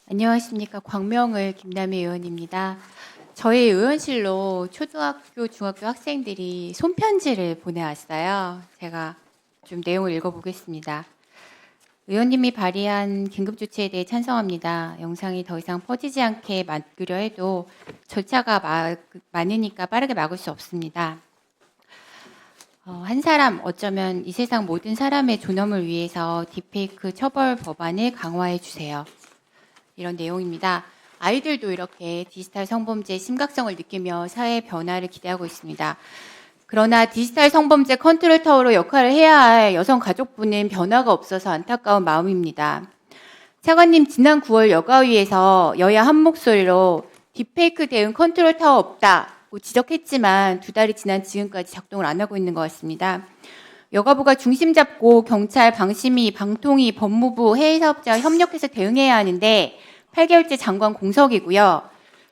안녕하십니까. 광명을 김남희 의원입니다. 저희 의원실로 초등학교, 중학교 학생들이 손편지를 보내왔어요. 제가 좀 내용을 읽어보겠습니다. 의원님이 발의한 긴급조치에 대해 찬성합니다. 영상이 더 이상 퍼지지 않게 막으려 해도 절차가 많으니까 빠르게 막을 수 없습니다. 한 사람, 어쩌면 이 세상 모든 사람의 존엄을 위해서 딥페이크 처벌 법안을 강화해 주세요. 이런 내용입니다. 아이들도 이렇게 디지털 성범죄의 심각성을 느끼며 사회 변화를 기대하고 있습니다. 그러나 디지털 성범죄 컨트롤 타워로 역할을 해야 할 여성가족부는 변화가 없어서 안타까운 마음입니다. 차관님, 지난 9월 여가위에서 여야 한 목소리로 딥페이크 대응 컨트롤 타워 없다고 지적했지만 2달이 지난 지금까지 작동을 안 하고 있는 것 같습니다. 여가부가 중심 잡고 경찰, 방심위, 방통위, 법무부, 해외사업자와 협력해서 대응해야 하는데 8개월째 장관 공석이고요.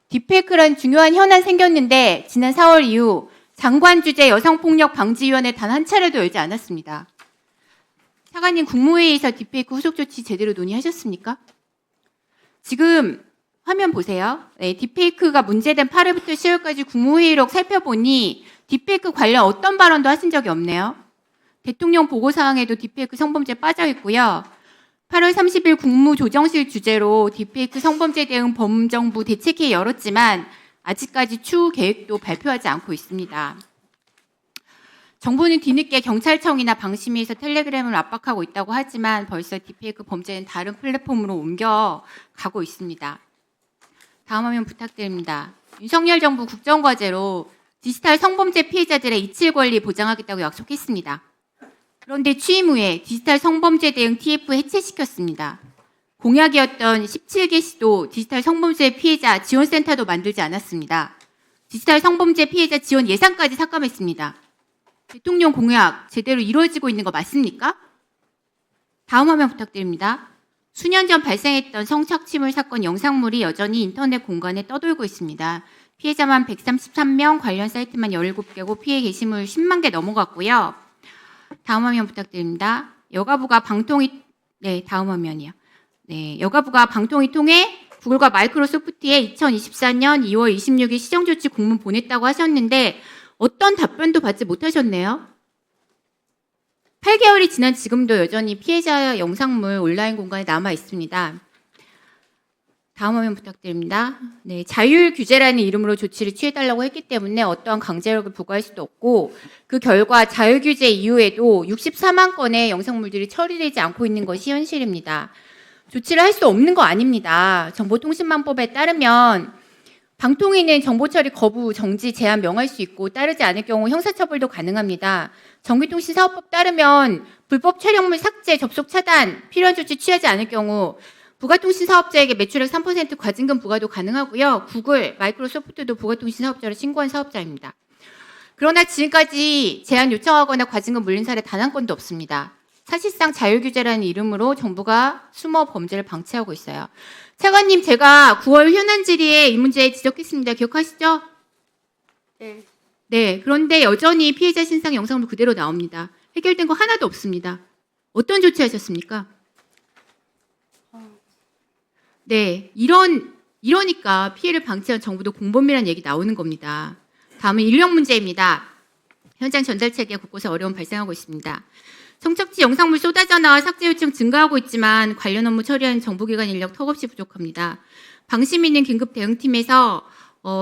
딥페이크라는 중요한 현안 생겼는데 지난 4월 이후 장관 주재 여성폭력방지위원회 단 한 차례도 열지 않았습니다. 차관님, 국무회의에서 딥페이크 후속 조치 제대로 논의하셨습니까? 지금 화면 보세요. 네, 딥페이크가 문제된 8월부터 10월까지 국무회의록 살펴보니 딥페이크 관련 어떤 발언도 하신 적이 없네요. 대통령 보고사항에도 딥페이크 성범죄 빠져 있고요. 8월 30일 국무조정실 주재로 딥페이크 성범죄 대응 범정부 대책회의 열었지만 아직까지 추후 계획도 발표하지 않고 있습니다. 정부는 뒤늦게 경찰청이나 방심위에서 텔레그램을 압박하고 있다고 하지만 벌써 딥페이크 범죄는 다른 플랫폼으로 옮겨가고 있습니다. 다음 화면 부탁드립니다. 윤석열 정부 국정과제로 디지털 성범죄 피해자들의 이칠 권리 보장하겠다고 약속했습니다. 그런데 취임 후에 디지털 성범죄 대응 TF 해체시켰습니다. 공약이었던 17개 시도 디지털 성범죄 피해자 지원센터도 만들지 않았습니다. 디지털 성범죄 피해자 지원 예산까지 삭감했습니다. 대통령 공약 제대로 이루어지고 있는 거 맞습니까? 다음 화면 부탁드립니다. 수년 전 발생했던 성착취물 사건 영상물이 여전히 인터넷 공간에 떠돌고 있습니다. 피해자만 133명, 관련 사이트만 17개고 피해 게시물 10만 개 넘어갔고요. 다음 화면 부탁드립니다. 여가부가 방통위 통해 구글과 마이크로소프트에 2024년 2월 26일 시정조치 공문 보냈다고 하셨는데 어떤 답변도 받지 못하셨네요. 8개월이 지난 지금도 여전히 피해자 영상물 온라인 공간에 남아 있습니다. 다음 화면 부탁드립니다. 네, 자율 규제라는 이름으로 조치를 취해달라고 했기 때문에 어떠한 강제력을 부과할 수도 없고 그 결과 자율 규제 이후에도 64만 건의 영상물들이 처리되지 않고 있는 것이 현실입니다. 조치를 할 수 없는 거 아닙니다. 정보통신망법에 따르면 방통위는 정보 처리 거부, 정지, 제한 명할 수 있고 따르지 않을 경우 형사처벌도 가능합니다. 전기통신사업법 따르면 불법 촬영물 삭제, 접속 차단, 필요한 조치 취하지 않을 경우 부가통신 사업자에게 매출액 3% 과징금 부과도 가능하고요. 구글, 마이크로소프트도 부가통신 사업자를 신고한 사업자입니다. 그러나 지금까지 제한 요청하거나 과징금 물린 사례 단 한 건도 없습니다. 사실상 자율규제라는 이름으로 정부가 숨어 범죄를 방치하고 있어요. 차관님, 제가 9월 현안 질의에 이 문제 지적했습니다. 기억하시죠? 네. 네, 그런데 여전히 피해자 신상 영상으로 그대로 나옵니다. 해결된 거 하나도 없습니다. 어떤 조치하셨습니까? 네, 이러니까 피해를 방치한 정부도 공범이라는 얘기 나오는 겁니다. 다음은 인력 문제입니다. 현장 전달 체계 곳곳에 어려움 발생하고 있습니다. 성착취 영상물 쏟아져 나와 삭제 요청 증가하고 있지만 관련 업무 처리하는 정보기관 인력 턱없이 부족합니다. 방심위는 긴급 대응팀에서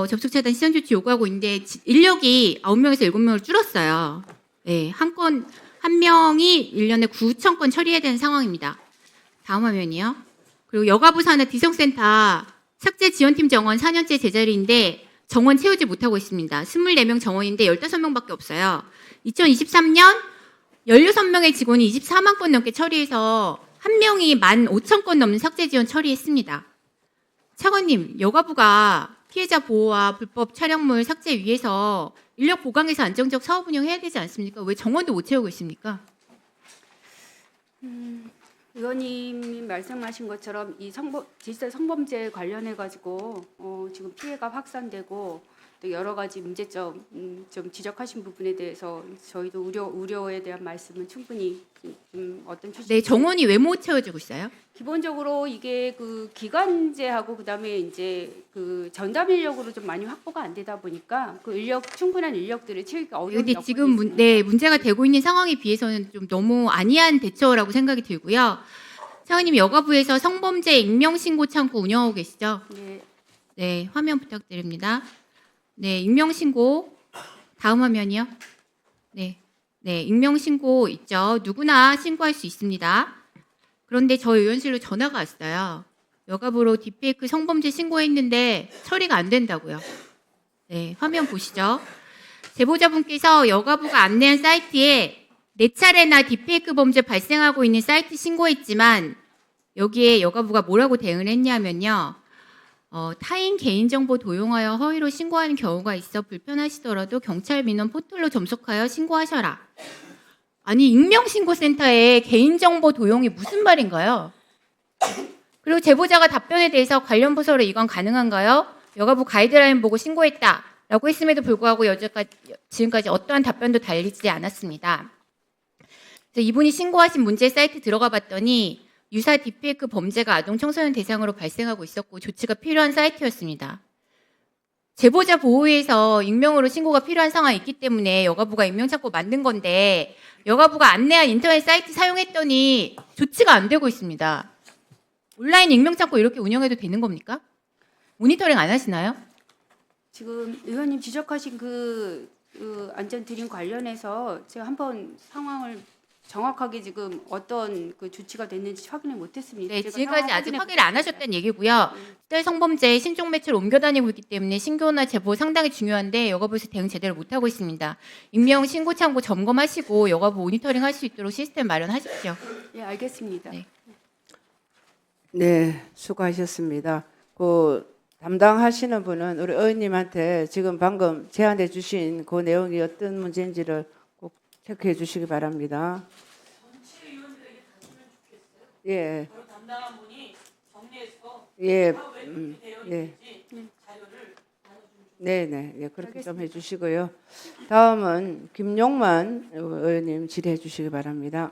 접속 차단 시전 조치 요구하고 있는데 인력이 9명에서 7명으로 줄었어요. 네, 한 명이 1년에 9천 건 처리해야 되는 상황입니다. 다음 화면이요. 그리고 여가부 산하 디성센터 삭제 지원팀 정원 4년째 제자리인데 정원 채우지 못하고 있습니다. 24명 정원인데 15명밖에 없어요. 2023년 16명의 직원이 24만 건 넘게 처리해서 한 명이 15,000건 넘는 삭제 지원 처리했습니다. 차관님, 여가부가 피해자 보호와 불법 촬영물 삭제 위해서 인력 보강해서 안정적 사업 운영해야 되지 않습니까? 왜 정원도 못 채우고 있습니까? 의원님이 말씀하신 것처럼 이 디지털 성범죄 관련해 가지고 지금 피해가 확산되고 또 여러 가지 문제점 좀 지적하신 부분에 대해서 저희도 우려에 대한 말씀은 충분히 어떤 취지? 네, 정원이 왜 못 채워지고 있어요? 기본적으로 이게 그 기간제하고 그다음에 이제 그 전담 인력으로 좀 많이 확보가 안 되다 보니까 그 충분한 인력들을 채우기가 어려운 근데 여건이 지금 있습니다. 네, 문제가 되고 있는 상황에 비해서는 좀 너무 안이한 대처라고 생각이 들고요. 차관님, 여가부에서 성범죄 익명신고 창구 운영하고 계시죠? 네, 네, 화면 부탁드립니다. 네, 익명신고 다음 화면이요. 네, 네, 익명신고 있죠. 누구나 신고할 수 있습니다. 그런데 저희 의원실로 전화가 왔어요. 여가부로 딥페이크 성범죄 신고했는데 처리가 안 된다고요. 네, 화면 보시죠. 제보자분께서 여가부가 안내한 사이트에 4차례나 딥페이크 범죄 발생하고 있는 사이트 신고했지만 여기에 여가부가 뭐라고 대응을 했냐면요. 타인 개인정보 도용하여 허위로 신고하는 경우가 있어 불편하시더라도 경찰 민원 포털로 접속하여 신고하셔라. 아니, 익명신고센터에 개인정보 도용이 무슨 말인가요? 그리고 제보자가 답변에 대해서 관련 부서로 이건 가능한가요? 여가부 가이드라인 보고 신고했다. 라고 했음에도 불구하고 지금까지 어떠한 답변도 달리지 않았습니다. 그래서 이분이 신고하신 문제 사이트 들어가 봤더니 유사 딥페이크 범죄가 아동 청소년 대상으로 발생하고 있었고 조치가 필요한 사이트였습니다. 제보자 보호위에서 익명으로 신고가 필요한 상황이 있기 때문에 여가부가 익명창고 만든 건데 여가부가 안내한 인터넷 사이트 사용했더니 조치가 안 되고 있습니다. 온라인 익명창고 이렇게 운영해도 되는 겁니까? 모니터링 안 하시나요? 지금 의원님 지적하신 그 안전 드림 관련해서 제가 한번 상황을 정확하게 지금 어떤 그 조치가 됐는지 확인을 못했습니다. 네, 제가 지금까지 상황 아직 확인해 확인을 안 보겠습니다. 하셨다는 얘기고요. 시대 성범죄 신종 매체로 옮겨 다니고 있기 때문에 신고나 제보 상당히 중요한데 여가부에서 대응 제대로 못 하고 있습니다. 익명 신고 창구 점검하시고 여가부 모니터링 할 수 있도록 시스템 마련하십시오. 예, 알겠습니다. 네. 네, 수고하셨습니다. 그 담당하시는 분은 우리 의원님한테 지금 방금 제안해 주신 그 내용이 어떤 문제인지를 꼭 체크해 주시기 바랍니다. 예. 담당한 분이 정리해서 예, 예. 네네, 예, 그렇게 좀 해주시고요. 다음은 김용만 의원님 질의해 주시기 바랍니다.